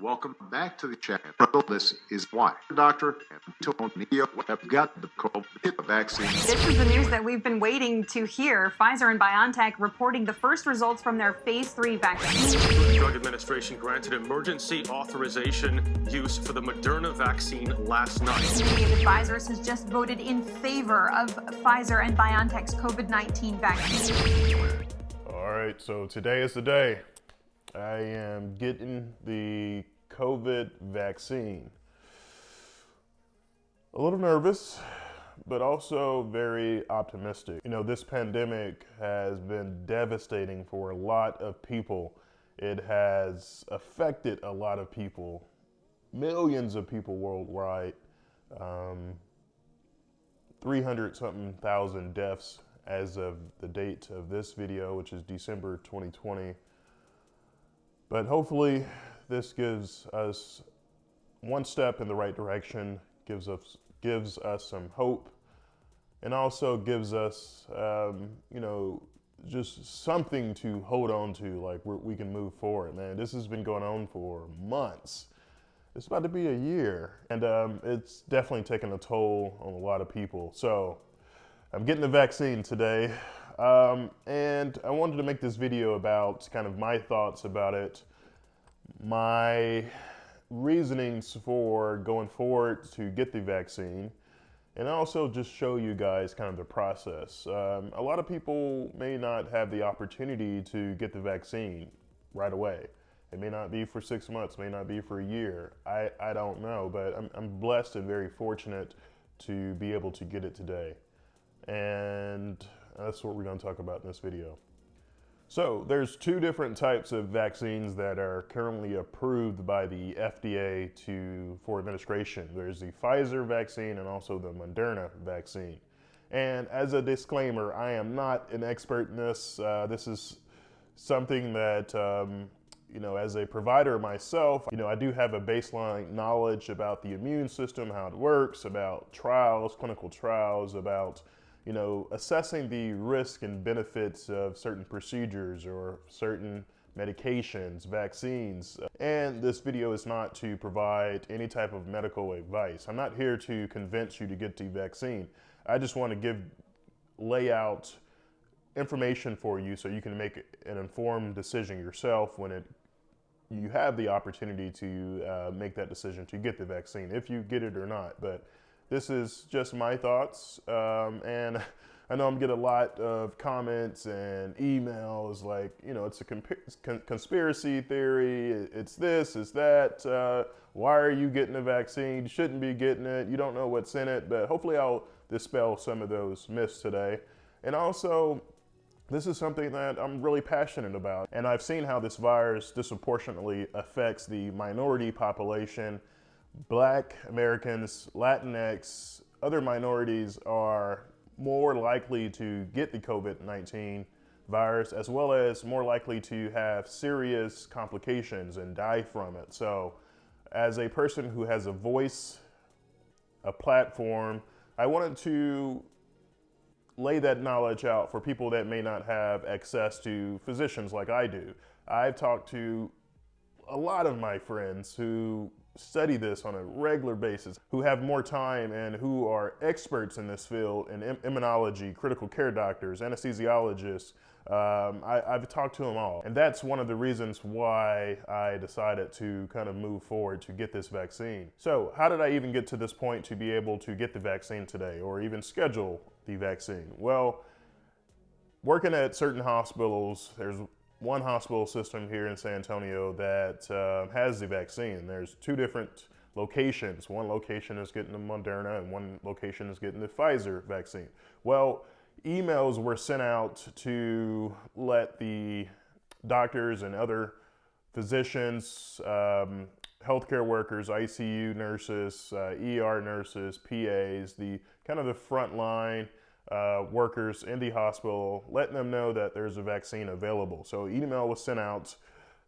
Welcome back to the channel. This is why Dr. Antonio Webb got the COVID vaccine. This is the news that we've been waiting to hear. Pfizer and BioNTech reporting the first results from their phase 3 vaccine. The Drug Administration granted emergency authorization use for the Moderna vaccine last night. The committee of advisors has just voted in favor of Pfizer and BioNTech's COVID-19 vaccine. All right, so today is the day. I am getting the COVID vaccine. A little nervous, but also very optimistic. You know, this pandemic has been devastating for a lot of people. It has affected a lot of people, millions of people worldwide. 300-something thousand deaths as of the date of this video, which is December 2020. But hopefully this gives us one step in the right direction, gives us some hope, and also gives us, just something to hold on to, like we can move forward, man. This has been going on for months. It's about to be a year, and it's definitely taken a toll on a lot of people. So I'm getting the vaccine today. And I wanted to make this video about kind of my thoughts about it, my reasonings for going forward to get the vaccine, and also just show you guys kind of the process. A lot of people may not have the opportunity to get the vaccine right away. It may not be for 6 months, may not be for a year. I don't know, but I'm blessed and very fortunate to be able to get it today. And that's what we're going to talk about in this video. So there's two different types of vaccines that are currently approved by the FDA for administration. There's the Pfizer vaccine and also the Moderna vaccine. And as a disclaimer, I am not an expert in this. This is something that, as a provider myself, I do have a baseline knowledge about the immune system, how it works, about trials, clinical trials, about assessing the risk and benefits of certain procedures or certain medications, vaccines. And this video is not to provide any type of medical advice. I'm not here to convince you to get the vaccine. I just want to lay out information for you so you can make an informed decision yourself when you have the opportunity to make that decision to get the vaccine, if you get it or not. But this is just my thoughts, and I know I'm getting a lot of comments and emails like, it's a conspiracy theory, it's this, it's that, why are you getting a vaccine, you shouldn't be getting it, you don't know what's in it, but hopefully I'll dispel some of those myths today. And also, this is something that I'm really passionate about, and I've seen how this virus disproportionately affects the minority population. Black Americans, Latinx, other minorities are more likely to get the COVID-19 virus, as well as more likely to have serious complications and die from it. So as a person who has a voice, a platform, I wanted to lay that knowledge out for people that may not have access to physicians like I do. I've talked to a lot of my friends who study this on a regular basis, who have more time and who are experts in this field in immunology, critical care doctors, anesthesiologists. I've talked to them all. And that's one of the reasons why I decided to kind of move forward to get this vaccine. So how did I even get to this point to be able to get the vaccine today or even schedule the vaccine? Well, working at certain hospitals, there's one hospital system here in San Antonio that has the vaccine. There's two different locations. One location is getting the Moderna and one location is getting the Pfizer vaccine. Well, emails were sent out to let the doctors and other physicians, healthcare workers, ICU nurses, ER nurses, PAs, the kind of the frontline workers in the hospital, letting them know that there's a vaccine available. So email was sent out.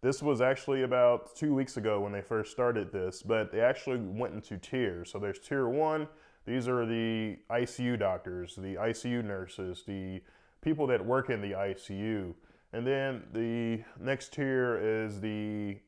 This was actually about 2 weeks ago when they first started this, but they actually went into tiers. So there's tier 1, these are the ICU doctors, the ICU nurses, the people that work in the ICU. And then the next tier is the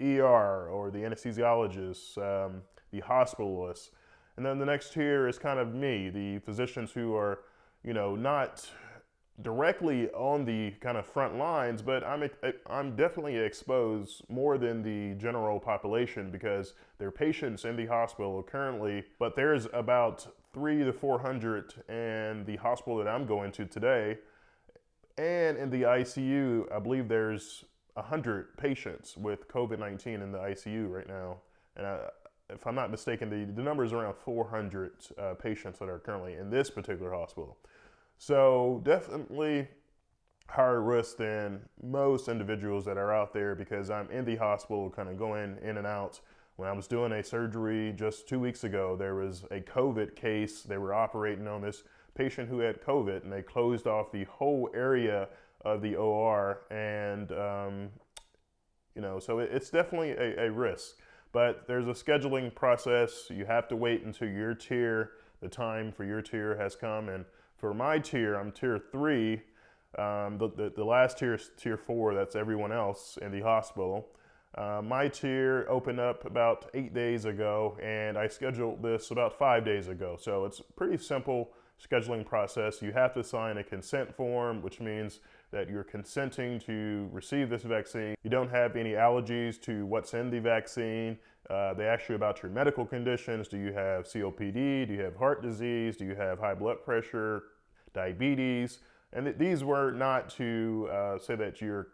ER or the anesthesiologists, the hospitalists. And then the next tier is kind of me, the physicians who are, not directly on the kind of front lines, but I'm definitely exposed more than the general population because there are patients in the hospital currently, but there's about 300 to 400 in the hospital that I'm going to today. And in the ICU, I believe there's 100 patients with COVID-19 in the ICU right now. And if I'm not mistaken, the number is around 400 patients that are currently in this particular hospital. So definitely higher risk than most individuals that are out there because I'm in the hospital kind of going in and out. When I was doing a surgery just 2 weeks ago, there was a COVID case. They were operating on this patient who had COVID, and they closed off the whole area of the OR. And, so it's definitely a risk. But there's a scheduling process. You have to wait until your tier, the time for your tier has come. And for my tier, I'm tier 3. The last tier is tier 4. That's everyone else in the hospital. My tier opened up about 8 days ago, and I scheduled this about 5 days ago. So it's a pretty simple scheduling process. You have to sign a consent form, which means that you're consenting to receive this vaccine. You don't have any allergies to what's in the vaccine. They ask you about your medical conditions. Do you have COPD? Do you have heart disease? Do you have high blood pressure, diabetes? And these were not to say that you're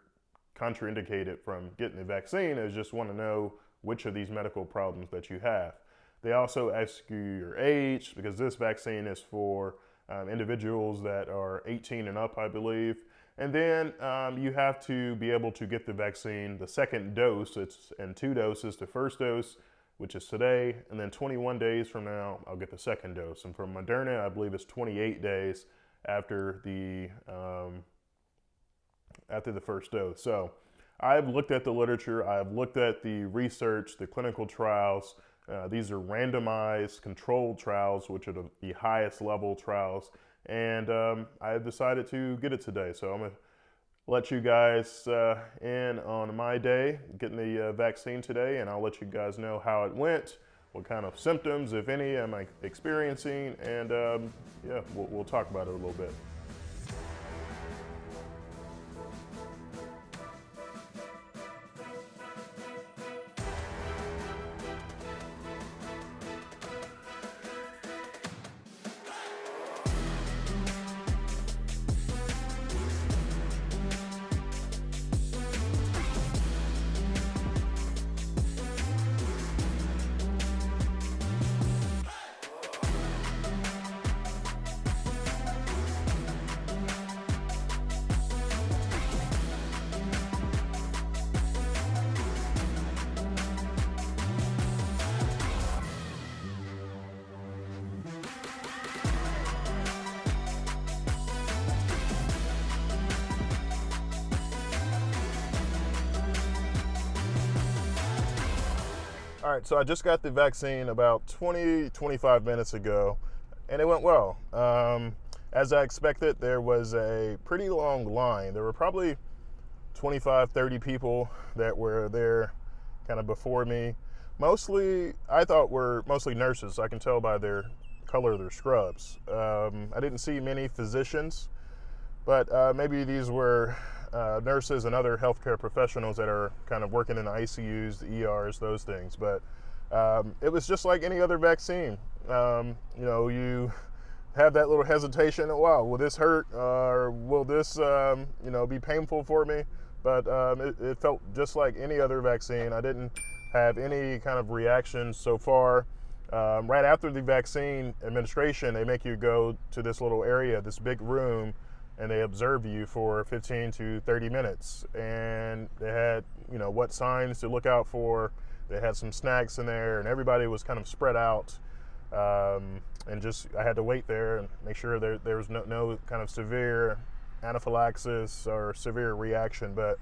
contraindicated from getting the vaccine. They just want to know which of these medical problems that you have. They also ask you your age because this vaccine is for individuals that are 18 and up, I believe. And then you have to be able to get the vaccine, the second dose. It's in 2 doses. The first dose, which is today, and then 21 days from now, I'll get the second dose. And for Moderna, I believe it's 28 days after the first dose. So I've looked at the literature. I've looked at the research, the clinical trials. These are randomized controlled trials, which are the highest level trials. And I decided to get it today. So I'm going to let you guys in on my day, getting the vaccine today, and I'll let you guys know how it went, what kind of symptoms, if any, am I experiencing, and we'll talk about it a little bit. All right, so I just got the vaccine about 25 minutes ago, and it went well. As I expected, there was a pretty long line. There were probably 25, 30 people that were there kind of before me. I thought were mostly nurses. I can tell by their color of their scrubs. I didn't see many physicians, but maybe these were nurses and other healthcare professionals that are kind of working in the ICUs, the ERs, those things. But it was just like any other vaccine. You have that little hesitation. Wow, will this hurt? Or will this, be painful for me? But it felt just like any other vaccine. I didn't have any kind of reactions so far. Right after the vaccine administration, they make you go to this little area, this big room, and they observe you for 15 to 30 minutes. And they had, what signs to look out for. They had some snacks in there, and everybody was kind of spread out. And I had to wait there and make sure there was no kind of severe anaphylaxis or severe reaction. But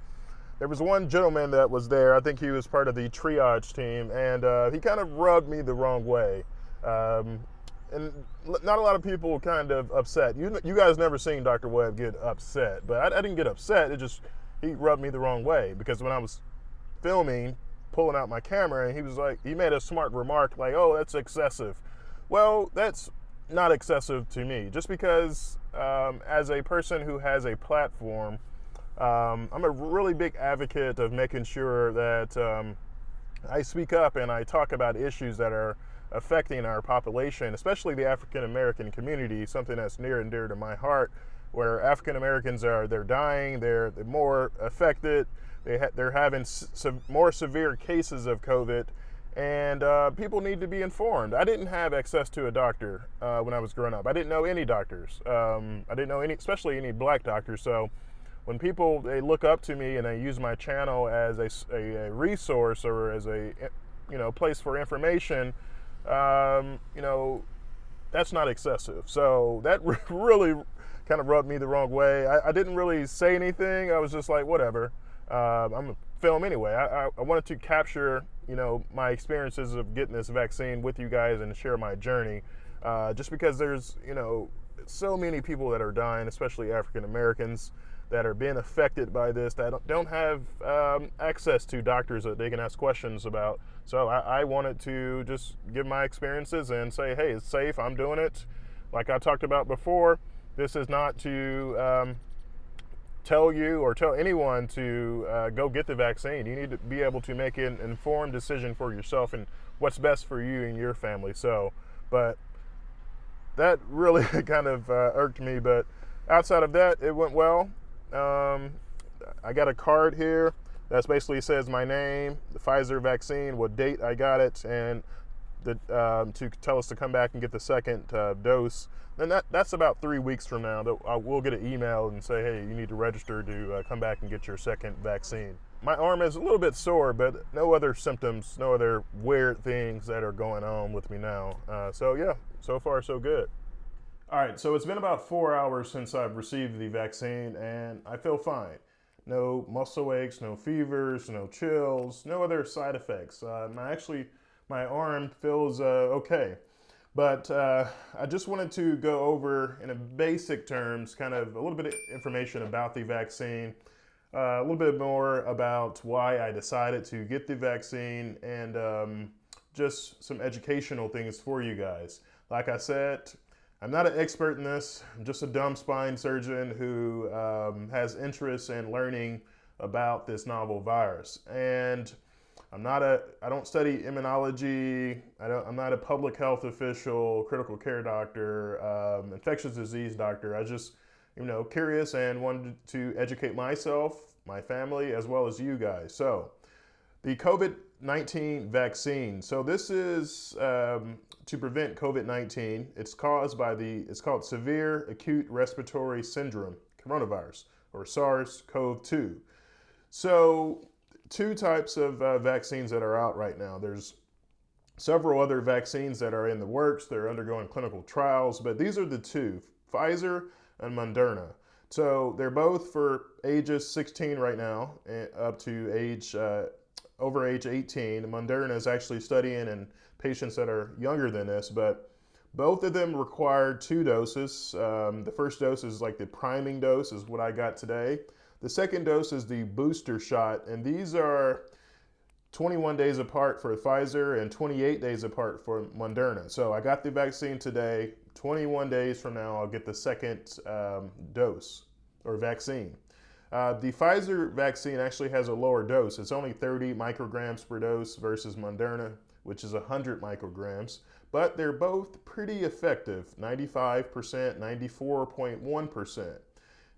there was one gentleman that was there. I think he was part of the triage team, and he kind of rubbed me the wrong way. And not a lot of people kind of upset. You guys never seen Dr. Webb get upset, but I didn't get upset. He rubbed me the wrong way because when I was filming, pulling out my camera, and he was like, he made a smart remark like, "Oh, that's excessive." Well, that's not excessive to me, just because as a person who has a platform, I'm a really big advocate of making sure that I speak up and I talk about issues that are affecting our population, especially the African American community, something that's near and dear to my heart, where African Americans they're dying, they're more affected, they're having more severe cases of COVID, and people need to be informed. I didn't have access to a doctor when I was growing up. I didn't know any doctors. I didn't know any, especially any black doctors. So when people, they look up to me and they use my channel as a resource or as a place for information, that's not excessive. So that really kind of rubbed me the wrong way. I didn't really say anything. I was just like, whatever. I'm a film anyway. I wanted to capture, my experiences of getting this vaccine with you guys and share my journey. Just because there's, so many people that are dying, especially African Americans, that are being affected by this, that don't have access to doctors that they can ask questions about. So I wanted to just give my experiences and say, hey, it's safe, I'm doing it. Like I talked about before, this is not to tell you or tell anyone to go get the vaccine. You need to be able to make an informed decision for yourself and what's best for you and your family. So, but that really kind of irked me. But outside of that, it went well. I got a card here that basically says my name, the Pfizer vaccine, what date I got it, and to tell us to come back and get the second dose. And that's about 3 weeks from now. We'll get an email and say, hey, you need to register to come back and get your second vaccine. My arm is a little bit sore, but no other symptoms, no other weird things that are going on with me now. So yeah, so far so good. All right, so it's been about 4 hours since I've received the vaccine, and I feel fine. No muscle aches, no fevers, no chills, no other side effects. My arm feels okay. But I just wanted to go over, in a basic terms, kind of a little bit of information about the vaccine, a little bit more about why I decided to get the vaccine, and just some educational things for you guys. Like I said, I'm not an expert in this. I'm just a dumb spine surgeon who has interest in learning about this novel virus. And I don't study immunology. I'm not a public health official, critical care doctor, infectious disease doctor. I just, curious and wanted to educate myself, my family, as well as you guys. So the COVID-19 vaccine. So this is to prevent COVID-19. It's called severe acute respiratory syndrome, coronavirus, or SARS-CoV-2. So two types of vaccines that are out right now. There's several other vaccines that are in the works. They're undergoing clinical trials, but these are the two, Pfizer and Moderna. So they're both for ages 16 right now, up to over age 18. Moderna is actually studying in patients that are younger than this, but both of them require 2 doses. The first dose is like the priming dose, is what I got today. The second dose is the booster shot, and these are 21 days apart for Pfizer and 28 days apart for Moderna. So I got the vaccine today. 21 days from now, I'll get the second dose or vaccine. The Pfizer vaccine actually has a lower dose. It's only 30 micrograms per dose versus Moderna, which is 100 micrograms. But they're both pretty effective, 95%, 94.1%.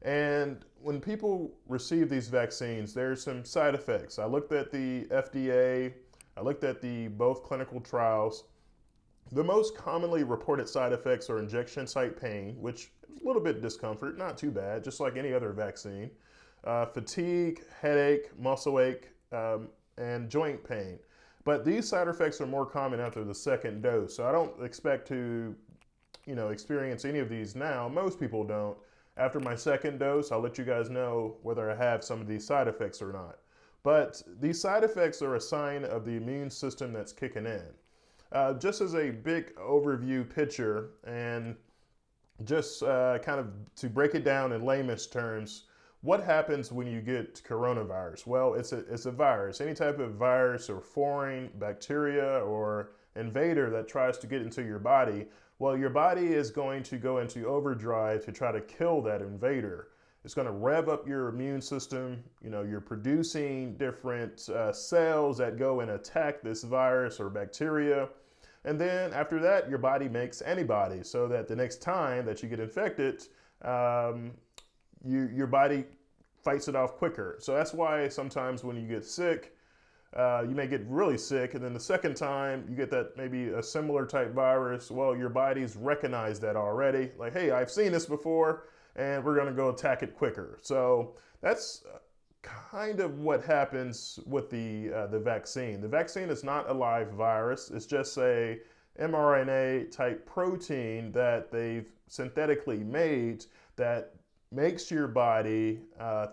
And when people receive these vaccines, there's some side effects. I looked at the FDA, I looked at both clinical trials. The most commonly reported side effects are injection site pain, which is a little bit discomfort, not too bad, just like any other vaccine. Fatigue, headache, muscle ache, and joint pain. But these side effects are more common after the second dose. So I don't expect to, experience any of these now. Most people don't. After my second dose, I'll let you guys know whether I have some of these side effects or not. But these side effects are a sign of the immune system that's kicking in. Just as a big overview picture, and just kind of to break it down in layman's terms, what happens when you get coronavirus? Well, it's a virus. Any type of virus or foreign bacteria or invader that tries to get into your body, well, your body is going to go into overdrive to try to kill that invader. It's going to rev up your immune system. You're producing different cells that go and attack this virus or bacteria. And then after that, your body makes antibodies so that the next time that you get infected, your body fights it off quicker. So that's why sometimes when you get sick, you may get really sick, and then the second time you get that maybe a similar type virus. Well, your body's recognized that already. Like, hey, I've seen this before, and we're going to go attack it quicker. So that's kind of what happens with the vaccine. The vaccine is not a live virus. It's just a mRNA type protein that they've synthetically made that makes your body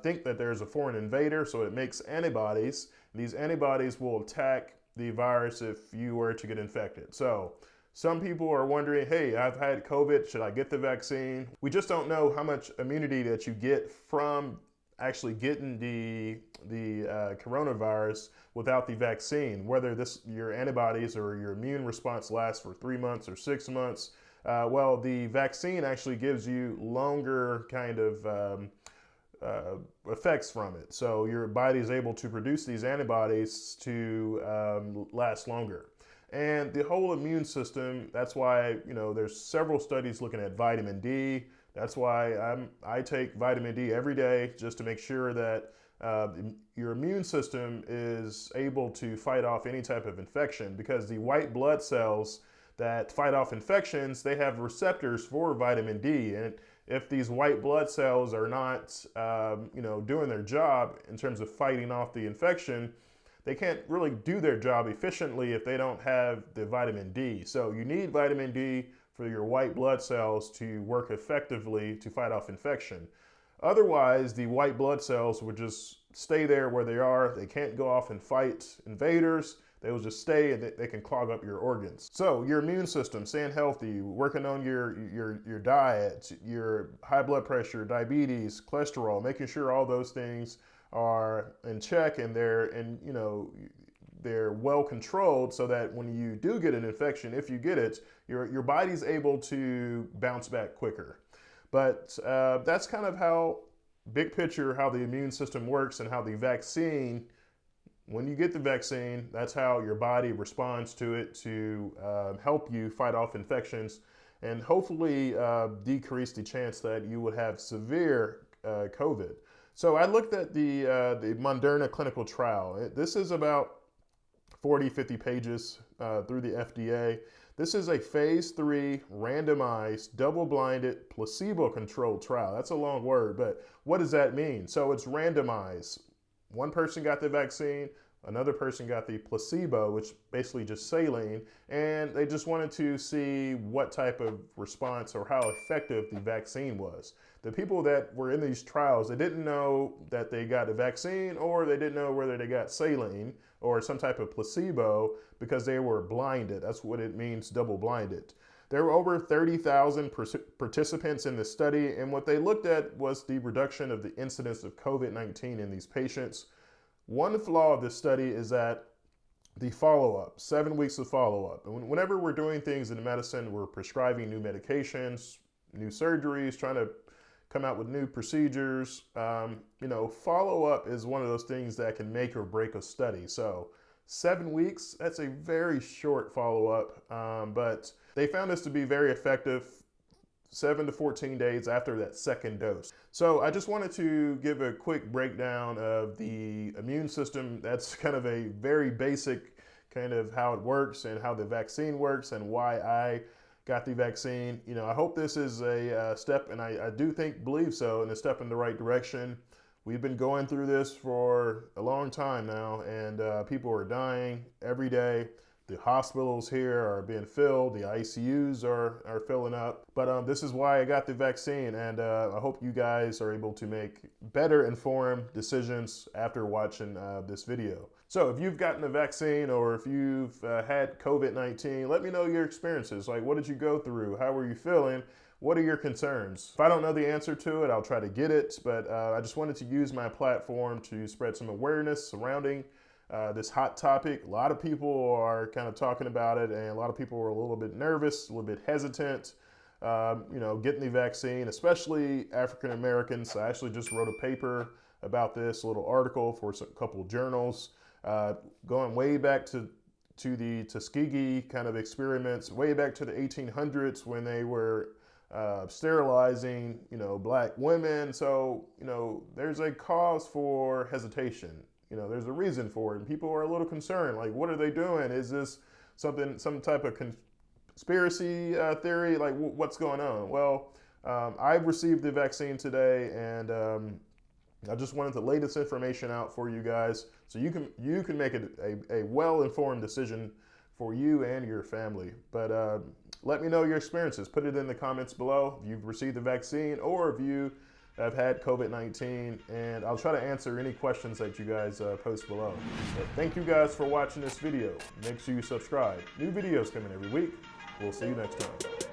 think that there's a foreign invader, so it makes antibodies. These antibodies will attack the virus if you were to get infected. So some people are wondering, hey, I've had COVID, should I get the vaccine? We just don't know how much immunity that you get from actually getting the coronavirus without the vaccine, whether your antibodies or your immune response lasts for 3 months or 6 months. Well, the vaccine actually gives you longer kind of effects from it. So your body is able to produce these antibodies to last longer. And the whole immune system, that's why, there's several studies looking at vitamin D. That's why I take vitamin D every day just to make sure that your immune system is able to fight off any type of infection, because the white blood cells that fight off infections, they have receptors for vitamin D. And if these white blood cells are not, doing their job in terms of fighting off the infection, they can't really do their job efficiently if they don't have the vitamin D. So you need vitamin D for your white blood cells to work effectively to fight off infection. Otherwise, the white blood cells would just stay there where they are. They can't go off and fight invaders. They will just stay, and they can clog up your organs. So your immune system, staying healthy, working on your diet, your high blood pressure, diabetes, cholesterol, making sure all those things are in check and they're well controlled, so that when you do get an infection, if you get it, your body's able to bounce back quicker. But that's kind of how, big picture, how the immune system works, and how the vaccine, when you get the vaccine, that's how your body responds to it to help you fight off infections and hopefully decrease the chance that you would have severe COVID. So I looked at the Moderna clinical trial. This is about 40, 50 pages through the FDA. This is a phase 3 randomized, double-blinded, placebo-controlled trial. That's a long word, but what does that mean? So it's randomized. One person got the vaccine, another person got the placebo, which basically just saline, and they just wanted to see what type of response or how effective the vaccine was. The people that were in these trials, they didn't know that they got a vaccine, or they didn't know whether they got saline or some type of placebo, because they were blinded. That's what it means, double-blinded. There were over 30,000 participants in the study, and what they looked at was the reduction of the incidence of COVID-19 in these patients. One flaw of this study is that the follow-up, 7 weeks of follow-up. And whenever we're doing things in medicine, we're prescribing new medications, new surgeries, trying to come out with new procedures. Follow-up is one of those things that can make or break a study. So 7 weeks, that's a very short follow-up, but they found this to be very effective 7 to 14 days after that second dose. So I just wanted to give a quick breakdown of the immune system. That's kind of a very basic kind of how it works and how the vaccine works and why I got the vaccine. I hope this is a step, and I do believe so, in a step in the right direction. We've been going through this for a long time now, and people are dying every day. The hospitals here are being filled. The ICUs are filling up. But this is why I got the vaccine, and I hope you guys are able to make better informed decisions after watching this video. So if you've gotten a vaccine or if you've had COVID-19, let me know your experiences. Like, what did you go through? How were you feeling? What are your concerns? If I don't know the answer to it, I'll try to get it. But I just wanted to use my platform to spread some awareness surrounding this hot topic. A lot of people are kind of talking about it, and a lot of people are a little bit nervous, a little bit hesitant, getting the vaccine, especially African Americans. I actually just wrote a paper about this, a little article for a couple of journals, going way back to the Tuskegee kind of experiments, way back to the 1800s when they were sterilizing, black women. So, there's a cause for hesitation. There's a reason for it, and people are a little concerned. Like, what are they doing? Is this some type of conspiracy theory? Like, what's going on? Well, I've received the vaccine today, and I just wanted to lay this information out for you guys so you can make it a well-informed decision for you and your family. But let me know your experiences. Put it in the comments below if you've received the vaccine or if you have had COVID-19, and I'll try to answer any questions that you guys post below. So thank you guys for watching this video. Make sure you subscribe. New videos coming every week. We'll see you next time.